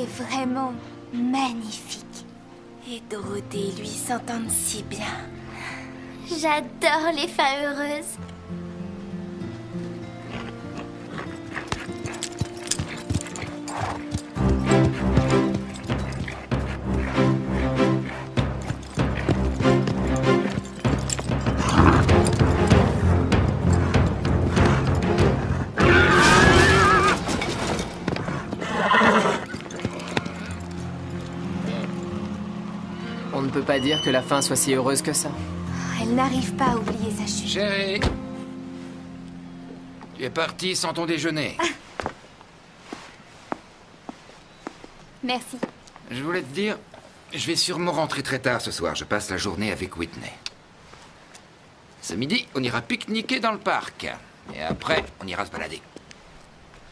est vraiment magnifique. Et Dorothée et lui s'entendent si bien. J'adore les fins heureuses. On ne peut pas dire que la fin soit si heureuse que ça. Elle n'arrive pas à oublier sa chute. Chérie, tu es partie sans ton déjeuner. Merci. Je voulais te dire, je vais sûrement rentrer très tard ce soir. Je passe la journée avec Whitney. Ce midi, on ira pique-niquer dans le parc. Et après, on ira se balader.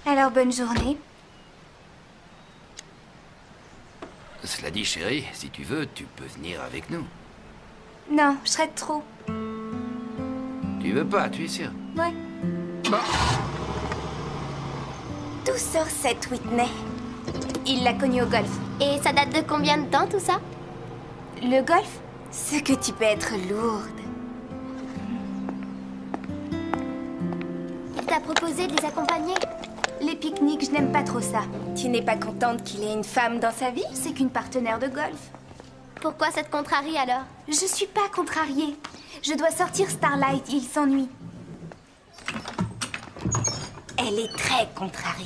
Alors, bonne journée. Cela dit, chérie, si tu veux, tu peux venir avec nous. Non, je serais trop. Tu veux pas, tu es sûr? Ouais. Bon. D'où sort cette Whitney? Il l'a connue au golf. Et ça date de combien de temps tout ça? Le golf? Ce que tu peux être lourde. Il t'a proposé de les accompagner? Les pique-niques, je n'aime pas trop ça. Tu n'es pas contente qu'il ait une femme dans sa vie? C'est qu'une partenaire de golf. Pourquoi ça te contrarie alors? Je suis pas contrariée. Je dois sortir Starlight, il s'ennuie. Elle est très contrariée.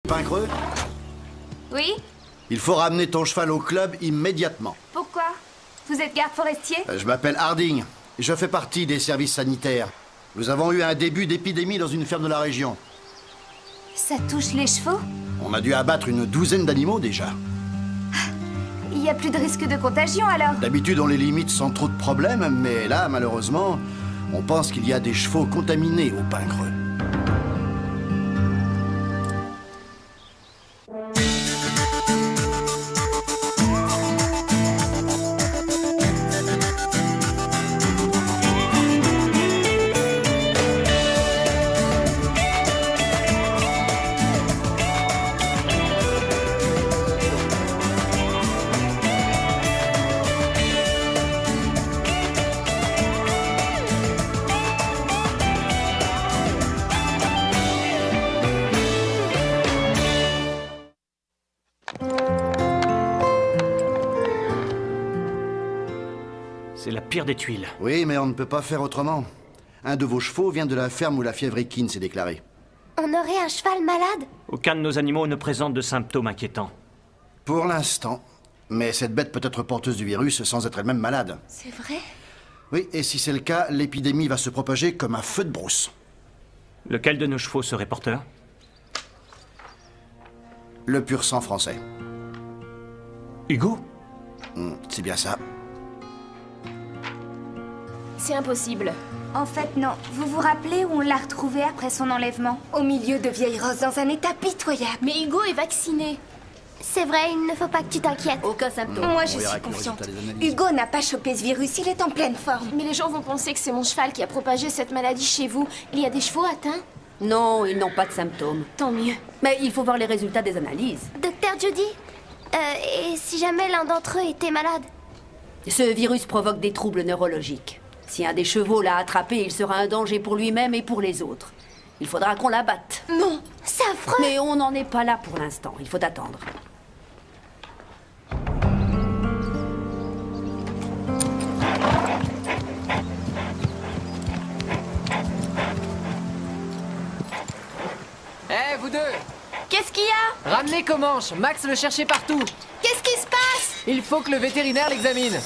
Pain creux? Oui? Il faut ramener ton cheval au club immédiatement. Pourquoi? Vous êtes garde forestier? Je m'appelle Harding. Je fais partie des services sanitaires. Nous avons eu un début d'épidémie dans une ferme de la région. Ça touche les chevaux? On a dû abattre une douzaine d'animaux déjà. Il n'y a plus de risque de contagion alors? D'habitude, on les limite sans trop de problèmes, mais là, malheureusement, on pense qu'il y a des chevaux contaminés au pain creux. C'est la pire des tuiles. Oui, mais on ne peut pas faire autrement. Un de vos chevaux vient de la ferme où la fièvre équine s'est déclarée. On aurait un cheval malade? Aucun de nos animaux ne présente de symptômes inquiétants. Pour l'instant. Mais cette bête peut être porteuse du virus sans être elle-même malade. C'est vrai? Oui, et si c'est le cas, l'épidémie va se propager comme un feu de brousse. Lequel de nos chevaux serait porteur? Le pur sang français. Hugo? C'est bien ça. C'est impossible. En fait, non. Vous vous rappelez où on l'a retrouvé après son enlèvement? Au milieu de vieilles roses dans un état pitoyable. Mais Hugo est vacciné. C'est vrai, il ne faut pas que tu t'inquiètes. Aucun symptôme. Moi, je On verra suis avec le confiante. résultat des analyses. Hugo n'a pas chopé ce virus, il est en pleine forme. Mais les gens vont penser que c'est mon cheval qui a propagé cette maladie chez vous. Il y a des chevaux atteints? Non, ils n'ont pas de symptômes. Tant mieux. Mais il faut voir les résultats des analyses. Docteur Judy, et si jamais l'un d'entre eux était malade? Ce virus provoque des troubles neurologiques. Si un des chevaux l'a attrapé, il sera un danger pour lui-même et pour les autres. Il faudra qu'on l'abatte. Non. C'est affreux! Mais on n'en est pas là pour l'instant. Il faut attendre. Eh, vous deux! Qu'est-ce qu'il y a? Ramenez Ramenez Comanche, Max le cherchait partout. Qu'est-ce qui se passe? Il faut que le vétérinaire l'examine.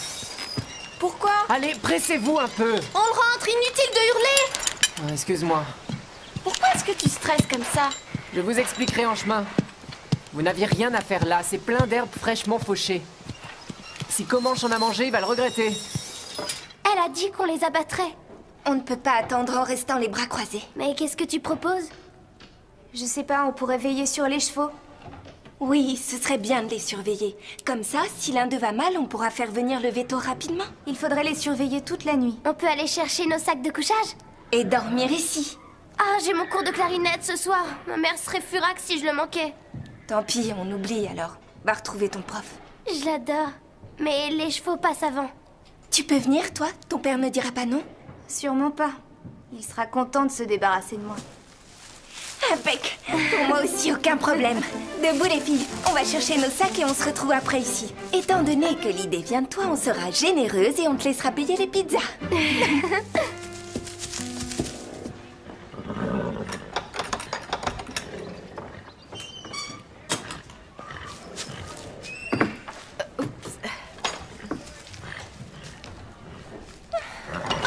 Pourquoi? Allez, pressez-vous un peu. On le rentre, inutile de hurler! Oh, excuse-moi, Pourquoi est-ce que tu stresses comme ça? je vous expliquerai en chemin. Vous n'aviez rien à faire là, c'est plein d'herbes fraîchement fauchées. Si Comanche en a mangé, il va le regretter. Elle a dit qu'on les abattrait. On ne peut pas attendre en restant les bras croisés. Mais qu'est-ce que tu proposes? Je sais pas, on pourrait veiller sur les chevaux. Oui, ce serait bien de les surveiller. Comme ça, si l'un d'eux va mal, on pourra faire venir le veto rapidement. Il faudrait les surveiller toute la nuit. On peut aller chercher nos sacs de couchage? Et dormir ici. Ah, j'ai mon cours de clarinette ce soir. Ma mère serait furax si je le manquais. Tant pis, on oublie alors. Va retrouver ton prof. Je l'adore. Mais les chevaux passent avant. Tu peux venir, toi? Ton père ne dira pas non? Sûrement pas. Il sera content de se débarrasser de moi. Impec. Pour moi aussi, aucun problème. Debout les filles, on va chercher nos sacs et on se retrouve après ici. Étant donné que l'idée vient de toi, on sera généreuse et on te laissera payer les pizzas.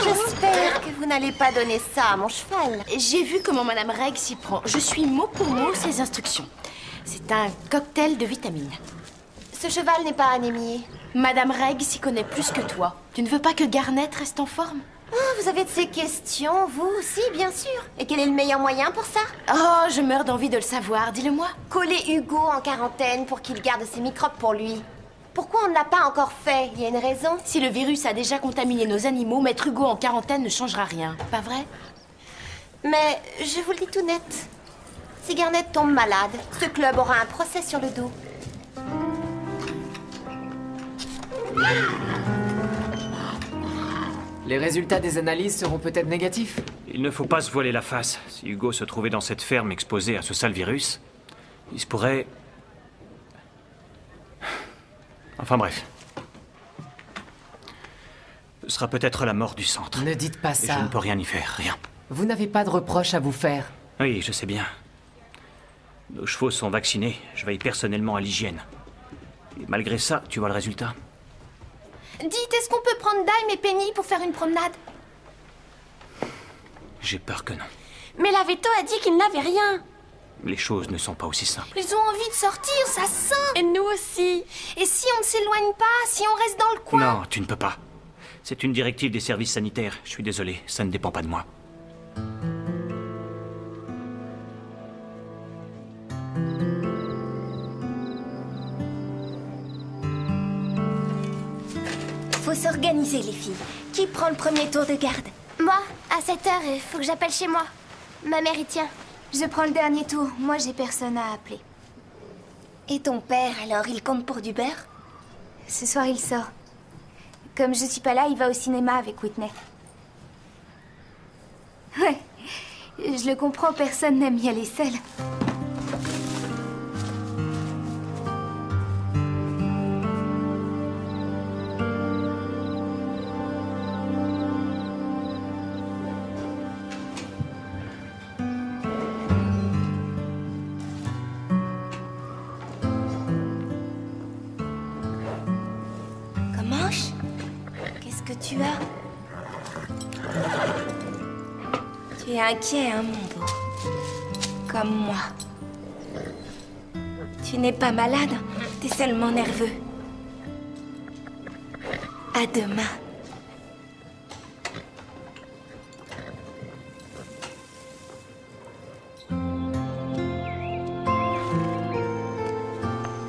J'espère que vous n'allez pas donner ça à mon cheval. J'ai vu comment Madame Reg s'y prend. Je suis mot pour mot ses instructions. C'est un cocktail de vitamines. Ce cheval n'est pas anémié. Madame Reg s'y connaît plus que toi. Tu ne veux pas que Garnet reste en forme? Oh, vous avez de ces questions, vous aussi, bien sûr. Et quel est le meilleur moyen pour ça? Oh, je meurs d'envie de le savoir, dis-le-moi. Coller Hugo en quarantaine pour qu'il garde ses microbes pour lui. Pourquoi on ne l'a pas encore fait? Il y a une raison? Si le virus a déjà contaminé nos animaux, mettre Hugo en quarantaine ne changera rien, pas vrai? Mais je vous le dis tout net. Si Garnet tombe malade, ce club aura un procès sur le dos. Les résultats des analyses seront peut-être négatifs. Il ne faut pas se voiler la face. Si Hugo se trouvait dans cette ferme exposée à ce sale virus, il se pourrait... Enfin bref. Ce sera peut-être la mort du centre. Ne dites pas Et ça. je ne peux rien y faire, rien. Vous n'avez pas de reproches à vous faire. Oui, je sais bien. Nos chevaux sont vaccinés. Je veille personnellement à l'hygiène. Et malgré ça, tu vois le résultat? Dites, est-ce qu'on peut prendre Dime et Penny pour faire une promenade? J'ai peur que non. Mais la veto a dit qu'il n'avait rien. Les choses ne sont pas aussi simples. Ils ont envie de sortir, ça sent. Et nous aussi. Et si on ne s'éloigne pas, si on reste dans le coin? Non, tu ne peux pas. C'est une directive des services sanitaires. Je suis désolé, ça ne dépend pas de moi. Faut s'organiser, les filles. Qui prend le premier tour de garde? Moi, à 7 heures, il faut que j'appelle chez moi. Ma mère y tient. Je prends le dernier tour. Moi, j'ai personne à appeler. Et ton père, alors, il compte pour du beurre? Ce soir, il sort. Comme je suis pas là, il va au cinéma avec Whitney. Ouais. Je le comprends, personne n'aime y aller seul. Comanche? Qu'est-ce que tu as? Tu es inquiet, hein, mon beau? Comme moi. Tu n'es pas malade, t'es seulement nerveux. À demain.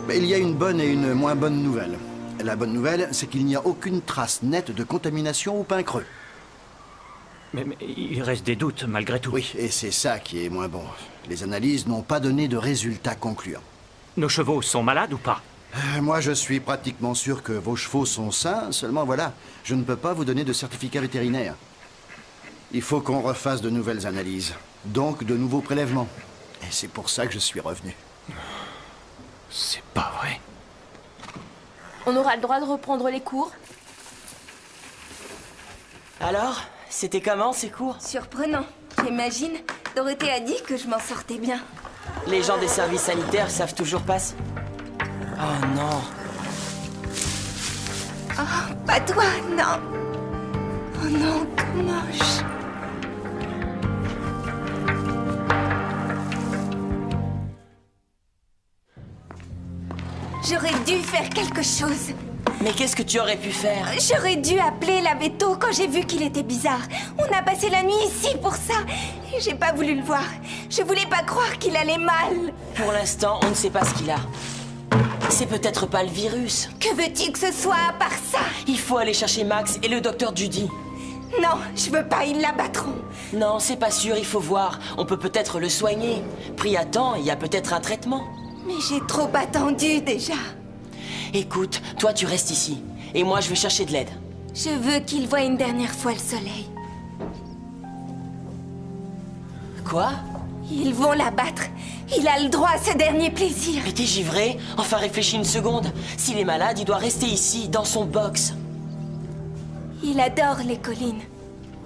Mais il y a une bonne et une moins bonne nouvelle. La bonne nouvelle, c'est qu'il n'y a aucune trace nette de contamination au pain creux. Mais il reste des doutes, malgré tout. Oui, et c'est ça qui est moins bon. Les analyses n'ont pas donné de résultats concluants. Nos chevaux sont malades ou pas? Moi, je suis pratiquement sûr que vos chevaux sont sains, seulement voilà, je ne peux pas vous donner de certificat vétérinaire. Il faut qu'on refasse de nouvelles analyses, donc de nouveaux prélèvements. Et c'est pour ça que je suis revenu. C'est pas vrai. On aura le droit de reprendre les cours? Alors, c'était comment ces cours? Surprenant. J'imagine. Dorothée a dit que je m'en sortais bien. Les gens des services sanitaires savent toujours pas si... Oh non. Oh, pas toi, non. Oh non, que moche. J'aurais dû faire quelque chose. Mais qu'est-ce que tu aurais pu faire? J'aurais dû appeler la veto quand j'ai vu qu'il était bizarre. On a passé la nuit ici pour ça. Et j'ai pas voulu le voir. Je voulais pas croire qu'il allait mal. Pour l'instant, on ne sait pas ce qu'il a. C'est peut-être pas le virus. Que veux-tu que ce soit à part ça? Il faut aller chercher Max et le docteur Judy. Non, je veux pas, ils l'abattront. Non, c'est pas sûr, il faut voir. On peut peut-être le soigner. Pris à temps, il y a peut-être un traitement. Mais j'ai trop attendu déjà. Écoute, toi tu restes ici. Et moi je vais chercher de l'aide. Je veux qu'il voie une dernière fois le soleil. Quoi? Ils vont l'abattre. Il a le droit à ce dernier plaisir. Mais t'es givré? Enfin réfléchis une seconde. S'il est malade, il doit rester ici, dans son box. Il adore les collines.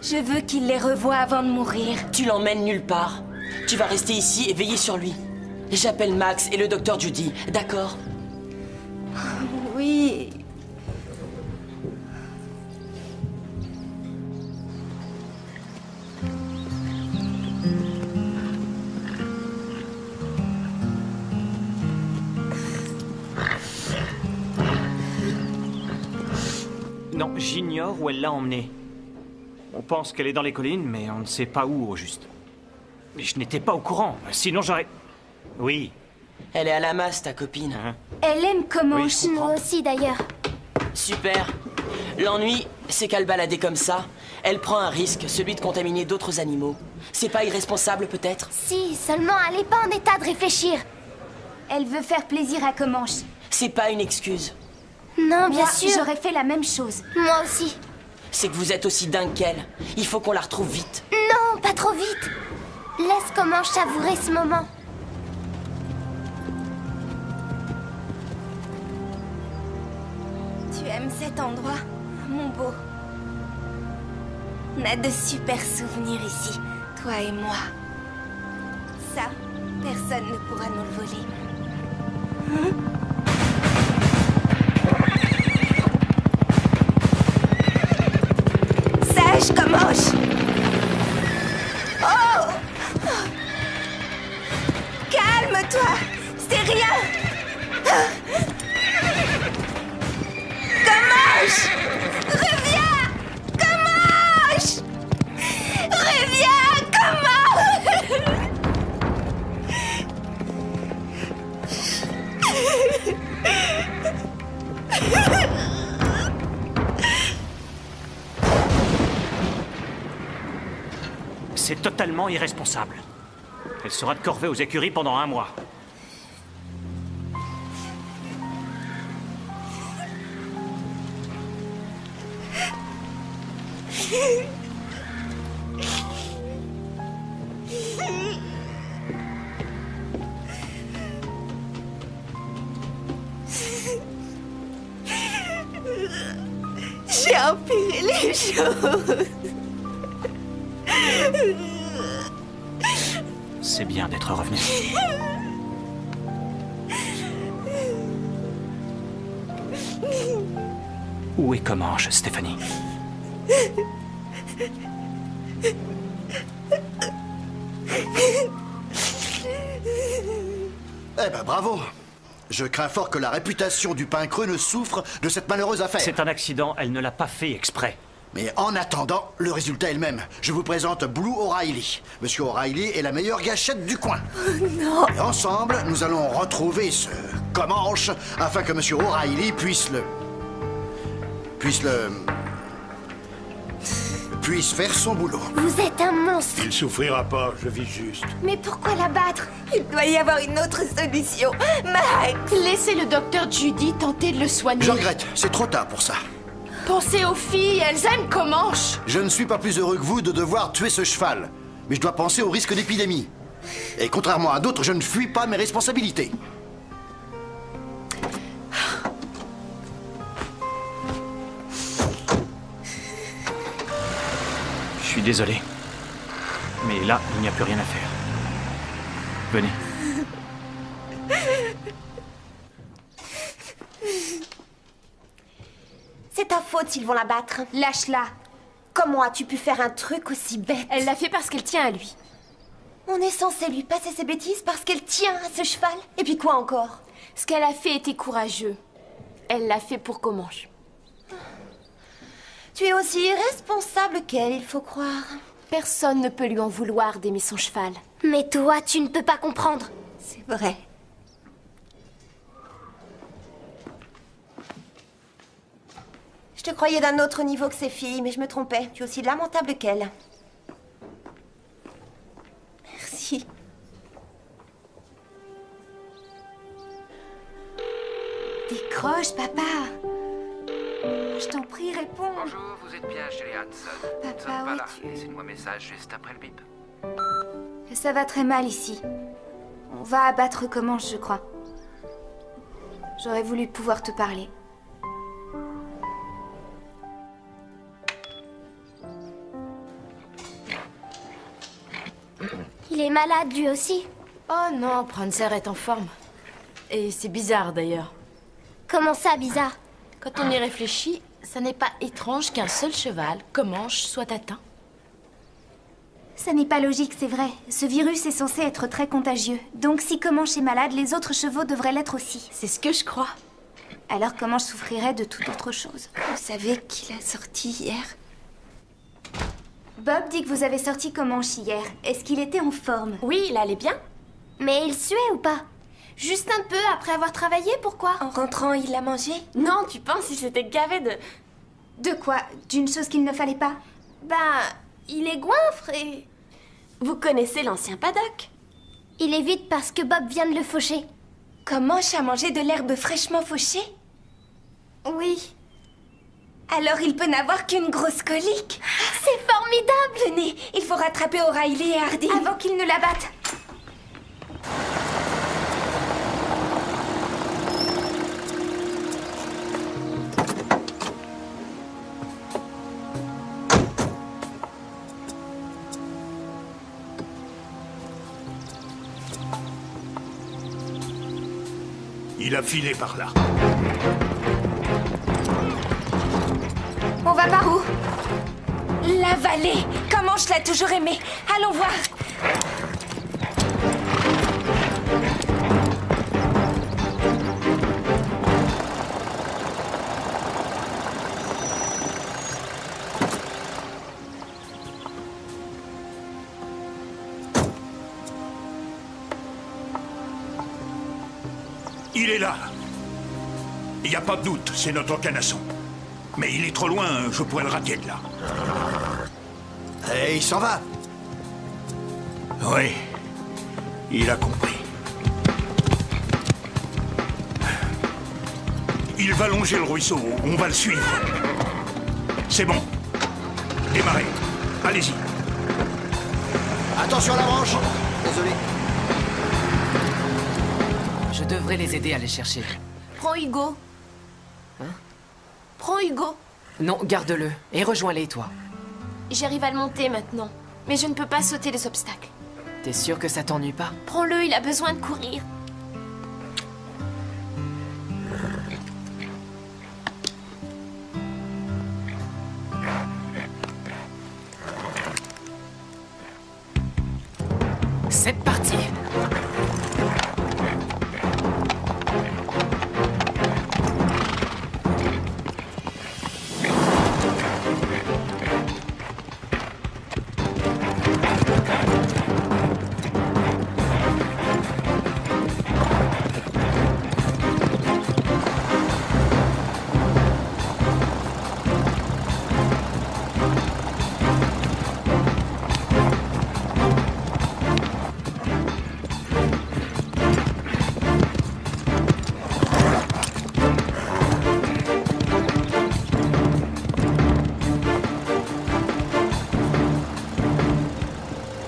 Je veux qu'il les revoie avant de mourir. Tu l'emmènes nulle part. Tu vas rester ici et veiller sur lui. J'appelle Max et le docteur Judy, d'accord? Oui. Non, j'ignore où elle l'a emmenée. On pense qu'elle est dans les collines, mais on ne sait pas où au juste. Mais je n'étais pas au courant, sinon j'aurais... Oui. Elle est à la masse, ta copine. Elle aime Comanche. Oui, Moi aussi, d'ailleurs. Super. L'ennui, c'est qu'à le balader comme ça, elle prend un risque, celui de contaminer d'autres animaux. C'est pas irresponsable, peut-être? Si, seulement elle n'est pas en état de réfléchir. Elle veut faire plaisir à Comanche. C'est pas une excuse. Non, bien Moi, sûr. j'aurais fait la même chose. Moi aussi. C'est que vous êtes aussi dingue qu'elle. Il faut qu'on la retrouve vite. Non, pas trop vite. Laisse Comanche savourer ce moment. Tu aimes cet endroit, mon beau? On a de super souvenirs ici, toi et moi. Ça, personne ne pourra nous le voler. Sage Comanche! Oh! Calme-toi! C'est rien! Comanche! Reviens! Comanche! Reviens! Comanche! C'est totalement irresponsable. Elle sera de corvée aux écuries pendant 1 mois. J'ai empiré les choses. C'est bien d'être revenu. Où est Comanche, Stéphanie? Eh ben bravo. Je crains fort que la réputation du pain creux ne souffre de cette malheureuse affaire. C'est un accident, elle ne l'a pas fait exprès. Mais en attendant, le résultat est le même. Je vous présente Blue O'Reilly. Monsieur O'Reilly est la meilleure gâchette du coin. Oh non! Et ensemble, nous allons retrouver ce Comanche afin que Monsieur O'Reilly puisse faire son boulot. Vous êtes un monstre. Il souffrira pas, je vis juste. Mais pourquoi l'abattre? Il doit y avoir une autre solution. Max! Laissez le docteur Judy tenter de le soigner. Je regrette, c'est trop tard pour ça. Pensez aux filles, elles aiment Comanche. Je ne suis pas plus heureux que vous de devoir tuer ce cheval. Mais je dois penser au risque d'épidémie. Et contrairement à d'autres, je ne fuis pas mes responsabilités. Je suis désolé. Mais là, il n'y a plus rien à faire. Venez. C'est ta faute s'ils vont la battre. Lâche-la. Comment as-tu pu faire un truc aussi bête? Elle l'a fait parce qu'elle tient à lui. On est censé lui passer ses bêtises parce qu'elle tient à ce cheval. Et puis quoi encore? Ce qu'elle a fait était courageux. Elle l'a fait pour Comanche. Tu es aussi irresponsable qu'elle, il faut croire. Personne ne peut lui en vouloir d'aimer son cheval. Mais toi, tu ne peux pas comprendre. C'est vrai. Je te croyais d'un autre niveau que ces filles, mais je me trompais. Tu es aussi lamentable qu'elle. Merci. Décroche, papa. Je t'en prie, réponds. Bonjour, vous êtes bien chez les Hanson. Papa, Nous sommes pas où là. es-tu? Laissez-moi un message juste après le bip. Ça va très mal ici. On va abattre Comanche, je crois. J'aurais voulu pouvoir te parler. Il est malade lui aussi. Oh non, Prancer est en forme. Et c'est bizarre d'ailleurs. Comment ça, bizarre? Quand on y réfléchit, ça n'est pas étrange qu'un seul cheval, Comanche, soit atteint. Ça n'est pas logique, c'est vrai. Ce virus est censé être très contagieux. Donc si Comanche est malade, les autres chevaux devraient l'être aussi. C'est ce que je crois. Alors Comanche souffrirait de toute autre chose. Vous savez qui l'a sorti hier? Bob dit que vous avez sorti Comanche hier. Est-ce qu'il était en forme? Oui, il allait bien. Mais il suait ou pas? Juste un peu après avoir travaillé, pourquoi? En rentrant, il l'a mangé? Non, tu penses qu'il s'était gavé de... De quoi? D'une chose qu'il ne fallait pas? Bah, il est goinfre et... Vous connaissez l'ancien paddock? Il est vide parce que Bob vient de le faucher. Comanche a mangé de l'herbe fraîchement fauchée? Oui. Alors il peut n'avoir qu'une grosse colique. C'est formidable! Venez, il faut rattraper O'Reilly et Hardy. Avant qu'ils ne l'abattent. Il a filé par là. On va par où? La vallée. Comanche l'a toujours aimé. Allons voir. Il est là. Il n'y a pas de doute, c'est notre canasson. Mais il est trop loin, je pourrais le rater de là. Et il s'en va. Oui, il a compris. Il va longer le ruisseau, on va le suivre. C'est bon. Démarrez. Allez-y. Attention à la branche. Désolé. Je devrais les aider à les chercher. Prends Hugo. Hein? Prends Hugo. Non, garde-le. Et rejoins-les, toi. J'arrive à le monter maintenant. Mais je ne peux pas sauter les obstacles. T'es sûr que ça t'ennuie pas? Prends-le, il a besoin de courir. C'est parti!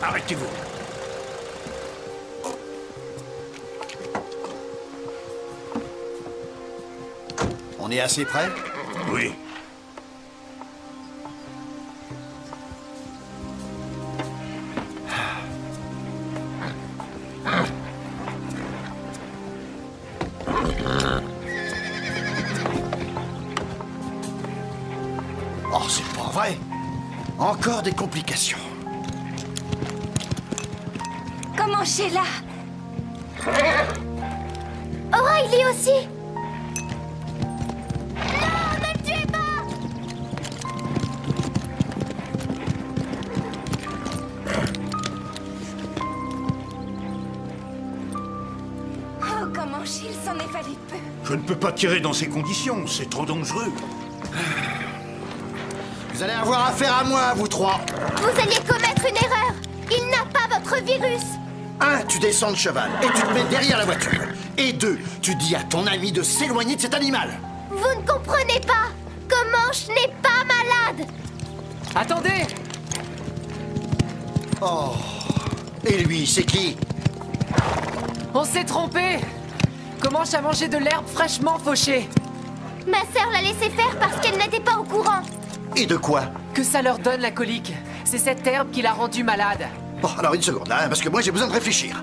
Arrêtez-vous. On est assez près? Oui. Oh, c'est pas vrai. Encore des complications. Comment Sheila? O'Reilly aussi. Non, ne le tuez pas. Oh, comment il s'en est fallu peu. Je ne peux pas tirer dans ces conditions, c'est trop dangereux. Vous allez avoir affaire à moi, vous trois. Vous alliez commettre une erreur. Il n'a pas votre virus. 1, tu descends de cheval et tu te mets derrière la voiture. Et 2, tu dis à ton ami de s'éloigner de cet animal. Vous ne comprenez pas. Comanche n'est pas malade. Attendez! Oh. Et lui, c'est qui? On s'est trompé! Comanche a mangé de l'herbe fraîchement fauchée. Ma sœur l'a laissé faire parce qu'elle n'était pas au courant. Et de quoi? Que ça leur donne la colique. C'est cette herbe qui l'a rendu malade. Bon, alors une seconde, hein, parce que moi j'ai besoin de réfléchir.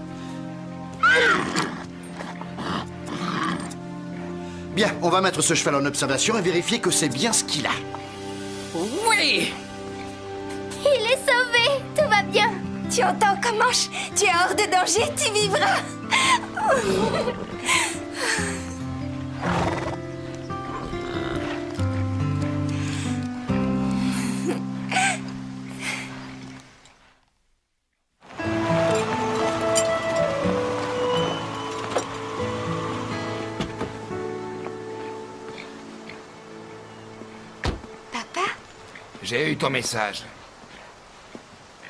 Bien, on va mettre ce cheval en observation et vérifier que c'est bien ce qu'il a. Oui! Il est sauvé. Tout va bien. Tu entends, Comanche? Tu es hors de danger, tu vivras. J'ai eu ton message.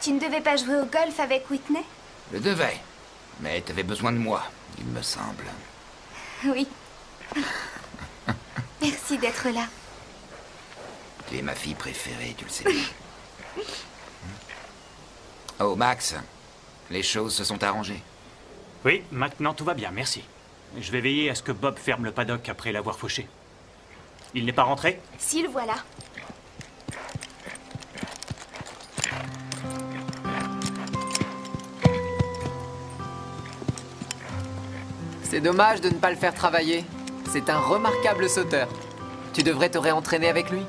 Tu ne devais pas jouer au golf avec Whitney? Je devais. Mais t'avais besoin de moi, il me semble. Oui. Merci d'être là. Tu es ma fille préférée, tu le sais bien. Oh, Max, les choses se sont arrangées. Oui, maintenant tout va bien, merci. Je vais veiller à ce que Bob ferme le paddock après l'avoir fauché. Il n'est pas rentré? Si, le voilà. C'est dommage de ne pas le faire travailler. C'est un remarquable sauteur. Tu devrais te réentraîner avec lui.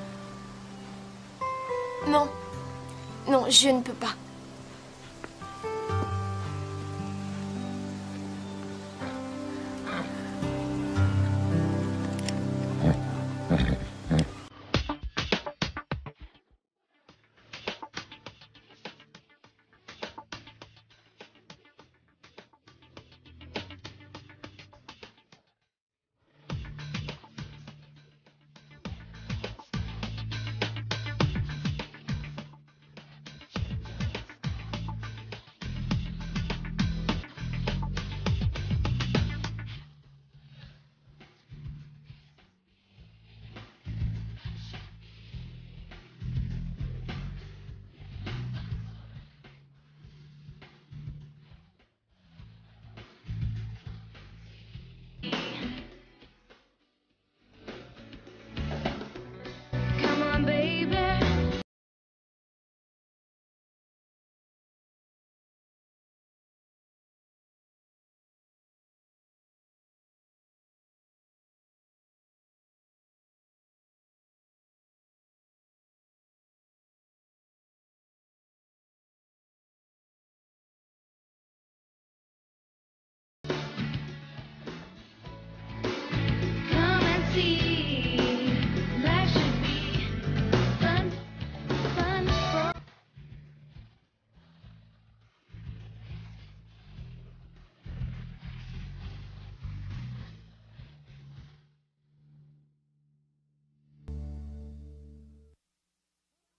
Non. Non, je ne peux pas.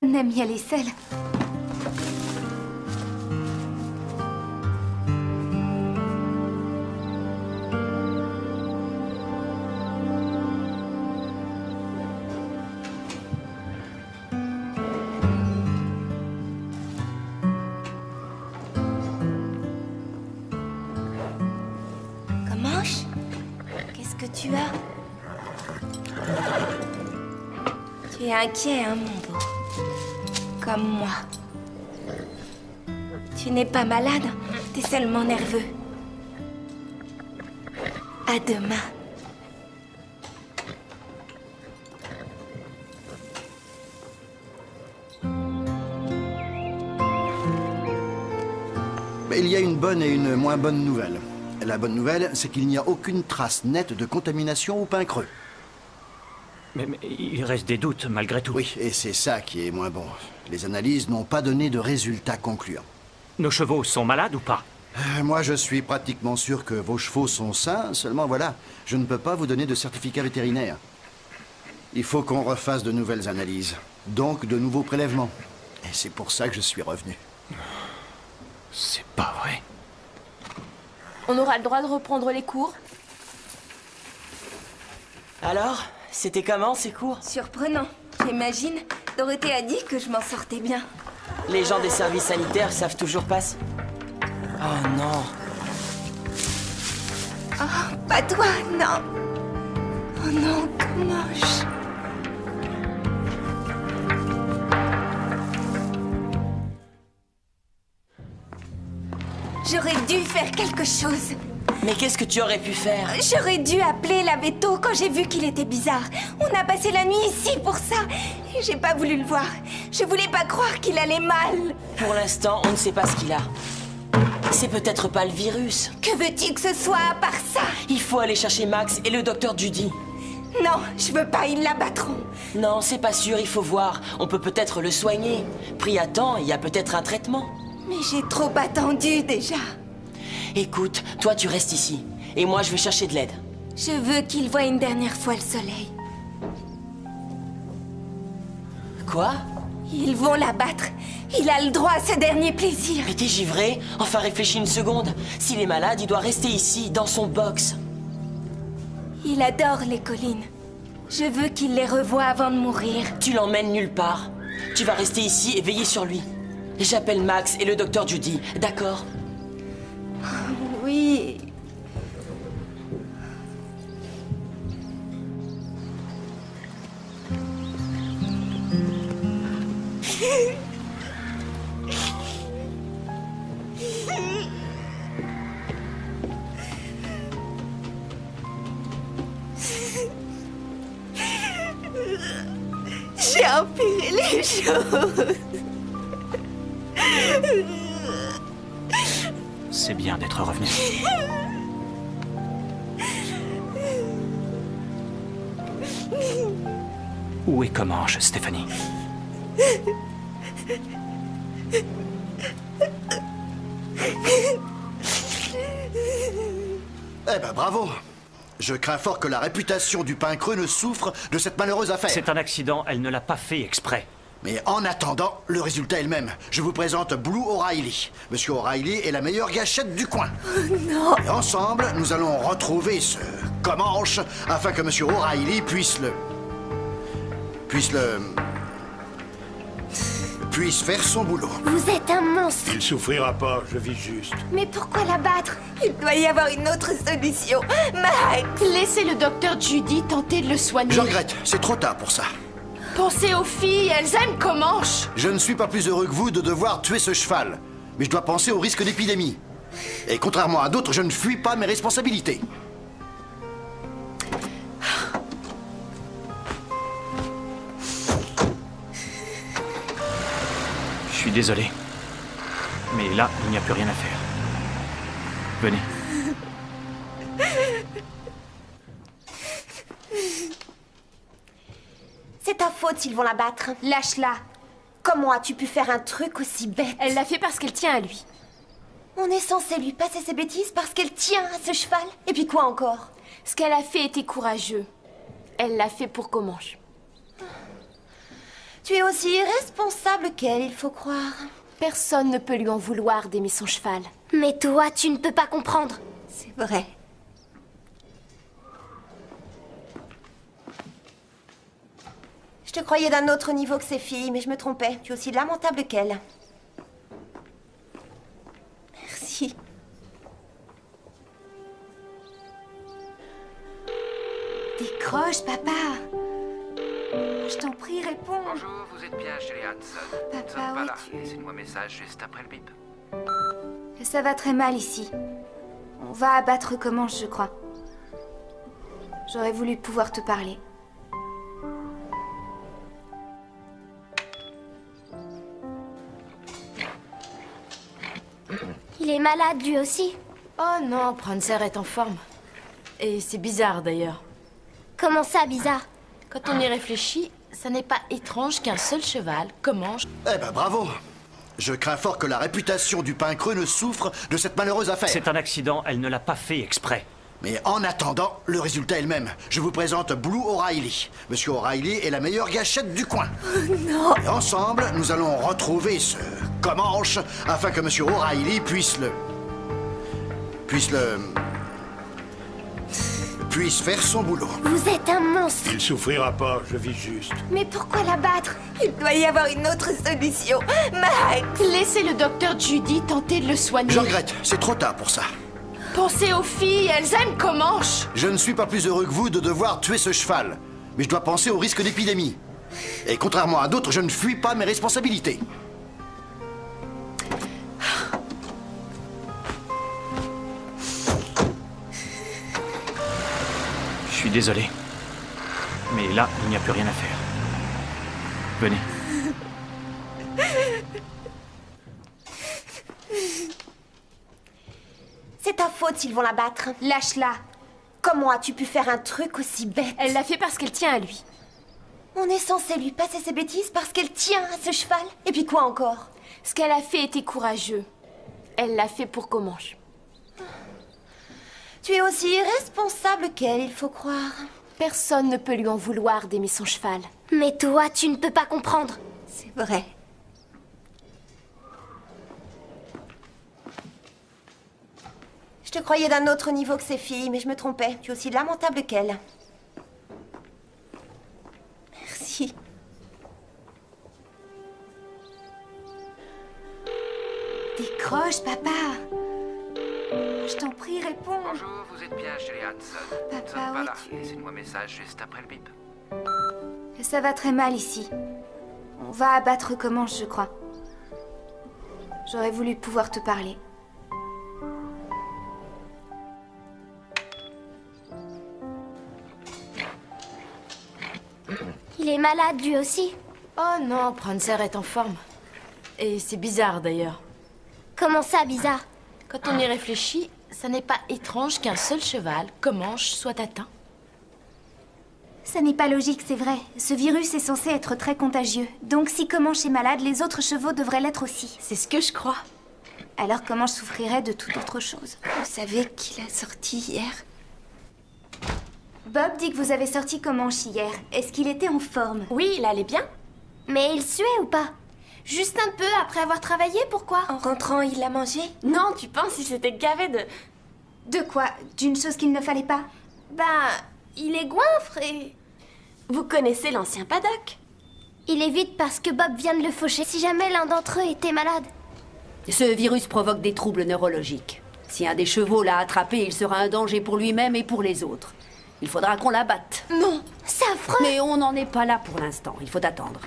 On aime y aller seul. Comanche, qu'est-ce que tu as? Tu es inquiet, hein, mon beau? Comme moi. Tu n'es pas malade, t'es seulement nerveux. À demain. Il y a une bonne et une moins bonne nouvelle. La bonne nouvelle, c'est qu'il n'y a aucune trace nette de contamination au pain creux. Mais il reste des doutes, malgré tout. Oui, et c'est ça qui est moins bon. Les analyses n'ont pas donné de résultats concluants. Nos chevaux sont malades ou pas? Moi, je suis pratiquement sûr que vos chevaux sont sains, seulement voilà, je ne peux pas vous donner de certificat vétérinaire. Il faut qu'on refasse de nouvelles analyses, donc de nouveaux prélèvements. Et c'est pour ça que je suis revenu. C'est pas vrai. On aura le droit de reprendre les cours? Alors, c'était comment ces cours? Surprenant. J'imagine. Dorothée a dit que je m'en sortais bien. Les gens des services sanitaires savent toujours pas si... Oh non. Oh, pas toi, non. Oh non, que moche. J'aurais dû faire quelque chose. Mais qu'est-ce que tu aurais pu faire? J'aurais dû appeler la veto quand j'ai vu qu'il était bizarre. On a passé la nuit ici pour ça. Et j'ai pas voulu le voir. Je voulais pas croire qu'il allait mal. Pour l'instant, on ne sait pas ce qu'il a. C'est peut-être pas le virus. Que veux-tu que ce soit à part ça? Il faut aller chercher Max et le docteur Judy. Non, je veux pas, ils l'abattront. Non, c'est pas sûr, il faut voir. On peut peut-être le soigner. Pris à temps, il y a peut-être un traitement. Mais j'ai trop attendu déjà. Écoute, toi tu restes ici. Et moi je vais chercher de l'aide. Je veux qu'il voie une dernière fois le soleil. Quoi? Ils vont l'abattre. Il a le droit à ce dernier plaisir. Mais t'es givré? Enfin réfléchis une seconde. S'il est malade, il doit rester ici, dans son box. Il adore les collines. Je veux qu'il les revoie avant de mourir. Tu l'emmènes nulle part. Tu vas rester ici et veiller sur lui. J'appelle Max et le docteur Judy, d'accord? Oui. J'ai empiré les choses. C'est bien d'être revenu. Où et comment, Stéphanie? Eh ben bravo. Je crains fort que la réputation du pain creux ne souffre de cette malheureuse affaire. C'est un accident, elle ne l'a pas fait exprès. Mais en attendant, le résultat est le même. Je vous présente Blue O'Reilly. Monsieur O'Reilly est la meilleure gâchette du coin. Oh non. Et ensemble, nous allons retrouver ce Comanche afin que Monsieur O'Reilly puisse faire son boulot. Vous êtes un monstre. Il souffrira pas, je vis juste. Mais pourquoi l'abattre? Il doit y avoir une autre solution. Max! Laissez le docteur Judy tenter de le soigner. Je regrette, c'est trop tard pour ça. Pensez aux filles, elles aiment Comanche. Je ne suis pas plus heureux que vous de devoir tuer ce cheval. Mais je dois penser au risque d'épidémie. Et contrairement à d'autres, je ne fuis pas mes responsabilités. Je suis désolé. Mais là, il n'y a plus rien à faire. Venez. C'est ta faute s'ils vont l'abattre. Lâche-la. Comment as-tu pu faire un truc aussi bête? Elle l'a fait parce qu'elle tient à lui. On est censé lui passer ses bêtises parce qu'elle tient à ce cheval. Et puis quoi encore? Ce qu'elle a fait était courageux. Elle l'a fait pour Comanche. Tu es aussi irresponsable qu'elle, il faut croire. Personne ne peut lui en vouloir d'aimer son cheval. Mais toi, tu ne peux pas comprendre. C'est vrai. Je te croyais d'un autre niveau que ces filles, mais je me trompais. Tu es aussi lamentable qu'elle. Merci. Décroche, papa. Je t'en prie, réponds. Bonjour, vous êtes bien chez les Hudson. Papa, Nous ne sommes pas où là. es-tu? Laissez-moi un message juste après le bip. Ça va très mal ici. On va abattre Comanche, je crois. J'aurais voulu pouvoir te parler. Il est malade lui aussi. Oh non, Prancer est en forme. Et c'est bizarre d'ailleurs. Comment ça, bizarre? Quand on y réfléchit, ça n'est pas étrange qu'un seul cheval commence... Eh ben bravo. Je crains fort que la réputation du pain creux ne souffre de cette malheureuse affaire. C'est un accident, elle ne l'a pas fait exprès. Mais en attendant, le résultat est le même. Je vous présente Blue O'Reilly. Monsieur O'Reilly est la meilleure gâchette du coin. Oh non! Et ensemble, nous allons retrouver ce Comanche afin que Monsieur O'Reilly puisse faire son boulot. Vous êtes un monstre. Il souffrira pas, je vis juste. Mais pourquoi la battre? Il doit y avoir une autre solution. Max! Laissez le docteur Judy tenter de le soigner. Je regrette, c'est trop tard pour ça. Pensez aux filles, elles aiment Comanche. Je ne suis pas plus heureux que vous de devoir tuer ce cheval. Mais je dois penser au risque d'épidémie. Et contrairement à d'autres, je ne fuis pas mes responsabilités. Je suis désolé. Mais là, il n'y a plus rien à faire. Venez. C'est ta faute s'ils vont la battre. Lâche-la. Comment as-tu pu faire un truc aussi bête? Elle l'a fait parce qu'elle tient à lui. On est censé lui passer ses bêtises parce qu'elle tient à ce cheval. Et puis quoi encore? Ce qu'elle a fait était courageux. Elle l'a fait pour Comanche. Tu es aussi irresponsable qu'elle, il faut croire. Personne ne peut lui en vouloir d'aimer son cheval. Mais toi, tu ne peux pas comprendre. C'est vrai. Je te croyais d'un autre niveau que ces filles, mais je me trompais. Tu es aussi lamentable qu'elle. Merci. Décroche, papa. Je t'en prie, réponds. Bonjour, vous êtes bien chez les Hudson. Papa, Nous ne sommes pas où là. es-tu? Laissez-moi un message juste après le bip. Ça va très mal ici. On va abattre Comanche, je crois. J'aurais voulu pouvoir te parler. Il est malade lui aussi. Oh non, Prancer est en forme. Et c'est bizarre d'ailleurs. Comment ça, bizarre? Quand on y réfléchit, ça n'est pas étrange qu'un seul cheval, Comanche, soit atteint. Ça n'est pas logique, c'est vrai. Ce virus est censé être très contagieux. Donc si Comanche est malade, les autres chevaux devraient l'être aussi. C'est ce que je crois. Alors Comanche souffrirait de toute autre chose. Vous savez qui l'a sorti hier? Bob dit que vous avez sorti Comanche hier. Est-ce qu'il était en forme? Oui, il allait bien. Mais il suait ou pas? Juste un peu après avoir travaillé, pourquoi? En rentrant, il l'a mangé? Non, tu penses qu'il s'était gavé de... De quoi? D'une chose qu'il ne fallait pas? Il est goinfre et... Vous connaissez l'ancien paddock? Il est vide parce que Bob vient de le faucher. Si jamais l'un d'entre eux était malade. Ce virus provoque des troubles neurologiques. Si un des chevaux l'a attrapé, il sera un danger pour lui-même et pour les autres. Il faudra qu'on l'abatte. Non, c'est affreux. Mais on n'en est pas là pour l'instant. Il faut attendre.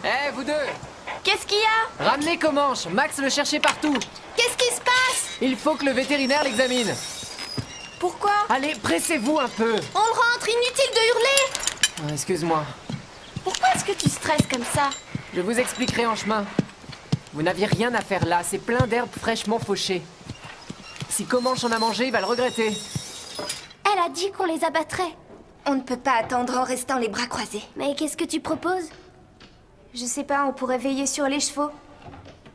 Eh, vous deux! Qu'est-ce qu'il y a? Ramenez Comanche! Max le cherchait partout! Qu'est-ce qui se passe? Il faut que le vétérinaire l'examine! Pourquoi? Allez, pressez-vous un peu! On le rentre, inutile de hurler! Excuse-moi. Pourquoi est-ce que tu stresses comme ça? Je vous expliquerai en chemin. Vous n'aviez rien à faire là, c'est plein d'herbes fraîchement fauchées. Si Comanche en a mangé, il va le regretter. Elle a dit qu'on les abattrait. On ne peut pas attendre en restant les bras croisés. Mais qu'est-ce que tu proposes? Je sais pas, on pourrait veiller sur les chevaux.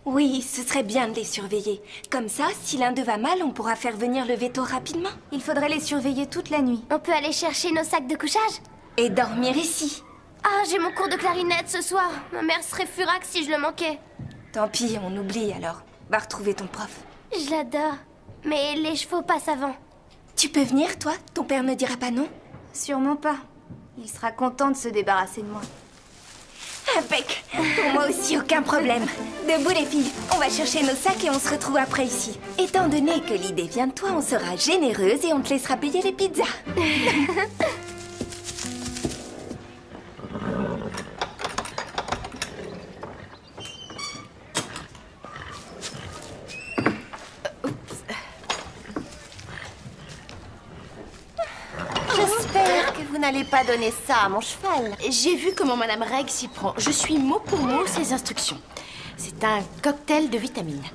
Oui, ce serait bien de les surveiller. Comme ça, si l'un d'eux va mal, on pourra faire venir le veto rapidement. Il faudrait les surveiller toute la nuit. On peut aller chercher nos sacs de couchage? Et dormir ici. Ah, j'ai mon cours de clarinette ce soir. Ma mère serait furax si je le manquais. Tant pis, on oublie alors. Va retrouver ton prof. Je l'adore. Mais les chevaux passent avant. Tu peux venir, toi? Ton père ne dira pas non? Sûrement pas. Il sera content de se débarrasser de moi. Impec! Pour moi aussi, aucun problème. Debout les filles, on va chercher nos sacs et on se retrouve après ici. Étant donné que l'idée vient de toi, on sera généreuse et on te laissera payer les pizzas. vous n'allez pas donner ça à mon cheval. J'ai vu comment Madame Reg s'y prend. Je suis mot pour mot ses instructions. C'est un cocktail de vitamines.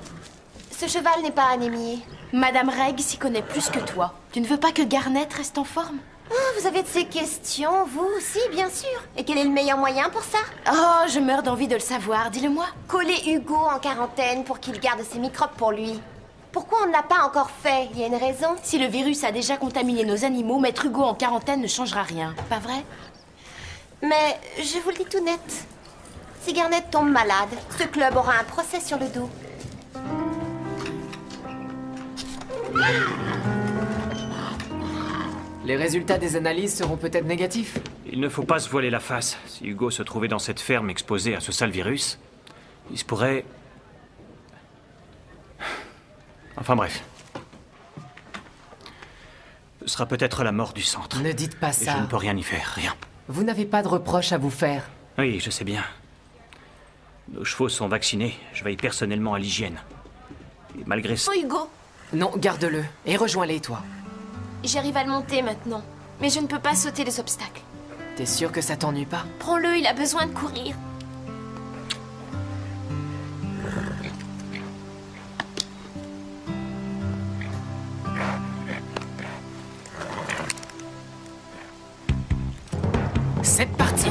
Ce cheval n'est pas anémié. Madame Reg s'y connaît plus que toi. Tu ne veux pas que Garnet reste en forme? Oh, vous avez de ces questions, vous aussi, bien sûr. Et quel est le meilleur moyen pour ça? Oh, je meurs d'envie de le savoir, dis-le-moi. Coller Hugo en quarantaine pour qu'il garde ses microbes pour lui. Pourquoi on ne l'a pas encore fait? Il y a une raison? Si le virus a déjà contaminé nos animaux, mettre Hugo en quarantaine ne changera rien, pas vrai? Mais je vous le dis tout net. Si Garnet tombe malade, ce club aura un procès sur le dos. Les résultats des analyses seront peut-être négatifs. Il ne faut pas se voiler la face. Si Hugo se trouvait dans cette ferme exposée à ce sale virus, il se pourrait... Enfin bref. Ce sera peut-être la mort du centre. Ne dites pas Et ça. je ne peux rien y faire, rien. Vous n'avez pas de reproches à vous faire. Oui, je sais bien. Nos chevaux sont vaccinés. Je veille personnellement à l'hygiène. Et malgré ça... Oh, Hugo, Non, garde-le. Et rejoins-les, toi. j'arrive à le monter maintenant. Mais je ne peux pas sauter les obstacles. T'es sûr que ça t'ennuie pas? Prends-le, il a besoin de courir. C'est parti!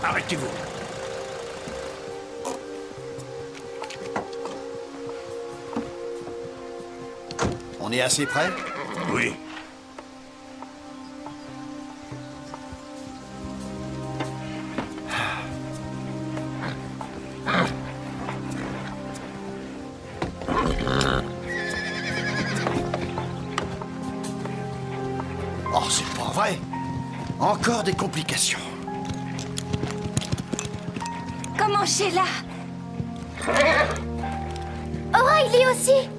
Arrêtez-vous. On est assez près? Oui. Oh, c'est pas vrai. Encore des complications. Comment Sheila? O'Reilly aussi.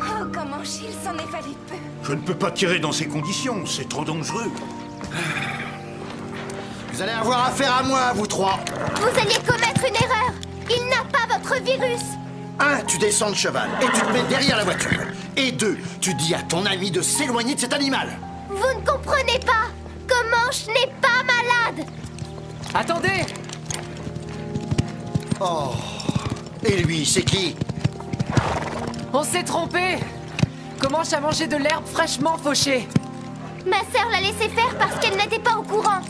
Oh, comment il s'en est fallu peu. Je ne peux pas tirer dans ces conditions, c'est trop dangereux. Vous allez avoir affaire à moi, vous trois. Vous alliez commettre une erreur. Il n'a pas votre virus. 1, tu descends de cheval et tu te mets derrière la voiture. Et 2, tu dis à ton ami de s'éloigner de cet animal. Vous ne comprenez pas. Comanche n'est pas malade. Attendez! Oh. Et lui, c'est qui? On s'est trompé! Comanche a mangé de l'herbe fraîchement fauchée. Ma sœur l'a laissé faire parce qu'elle n'était pas au courant.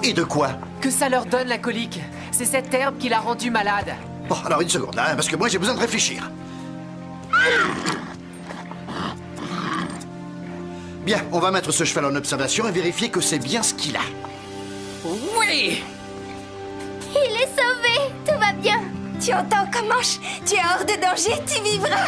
Et de quoi? Que ça leur donne la colique. C'est cette herbe qui l'a rendu malade. Bon, alors une seconde, hein, parce que moi j'ai besoin de réfléchir. Bien, on va mettre ce cheval en observation et vérifier que c'est bien ce qu'il a. Oui! Il est sauvé. Tout va bien. Tu entends, Comanche? Tu es hors de danger, tu vivras.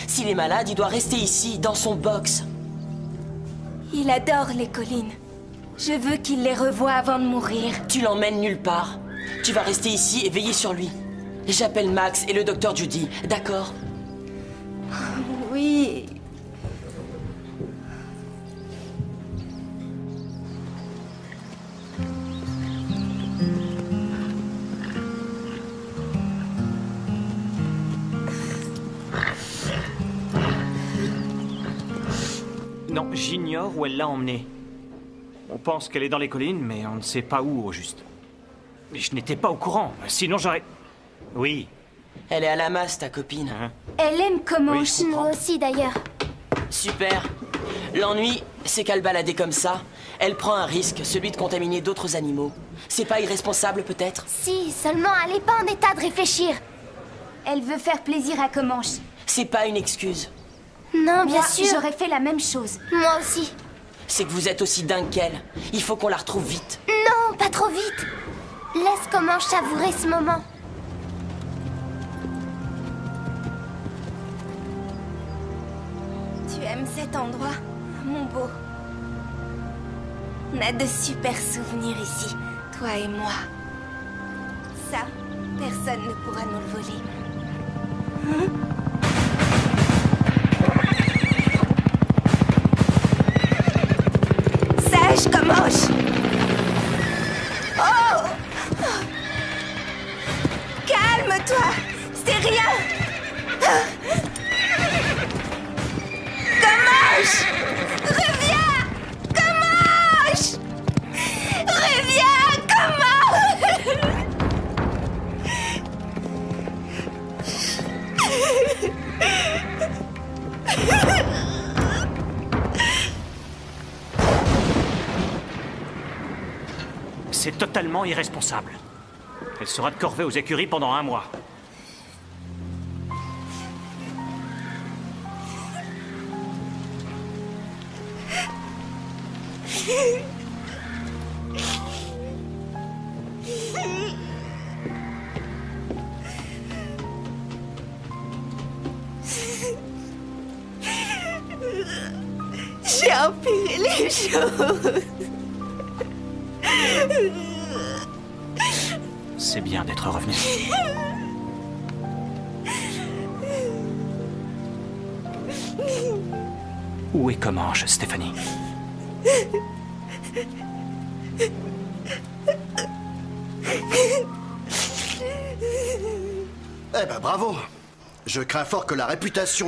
S'il est malade, il doit rester ici, dans son box. Il adore les collines. Je veux qu'il les revoie avant de mourir. Tu l'emmènes nulle part. Tu vas rester ici et veiller sur lui. J'appelle Max et le docteur Judy, d'accord? Oui. Non, j'ignore où elle l'a emmenée. On pense qu'elle est dans les collines, mais on ne sait pas où au juste. Mais je n'étais pas au courant, sinon j'aurais... Oui. Elle est à la masse, ta copine. Elle aime Comanche. Moi aussi d'ailleurs. Super. L'ennui, c'est qu'à le balader comme ça, Elle prend un risque, celui de contaminer d'autres animaux. C'est pas irresponsable, peut-être? Si, seulement elle n'est pas en état de réfléchir. Elle veut faire plaisir à Comanche. C'est pas une excuse. Non, bien Moi, sûr. j'aurais fait la même chose. Moi aussi. C'est que vous êtes aussi dingue qu'elle. Il faut qu'on la retrouve vite. Non, pas trop vite. Laisse Comanche savourer ce moment. Tu aimes cet endroit, mon beau? On a de super souvenirs ici, toi et moi. Ça, personne ne pourra nous le voler. Sage Comanche! Oh! Calme-toi! C'est rien! Comanche! Reviens! Comanche! Reviens! Comanche! C'est totalement irresponsable. Elle sera de corvée aux écuries pendant 1 mois. J'ai empiré les choses. C'est bien d'être revenu. Où est Comanche, Stéphanie? Eh ben bravo. Je crains fort que la réputation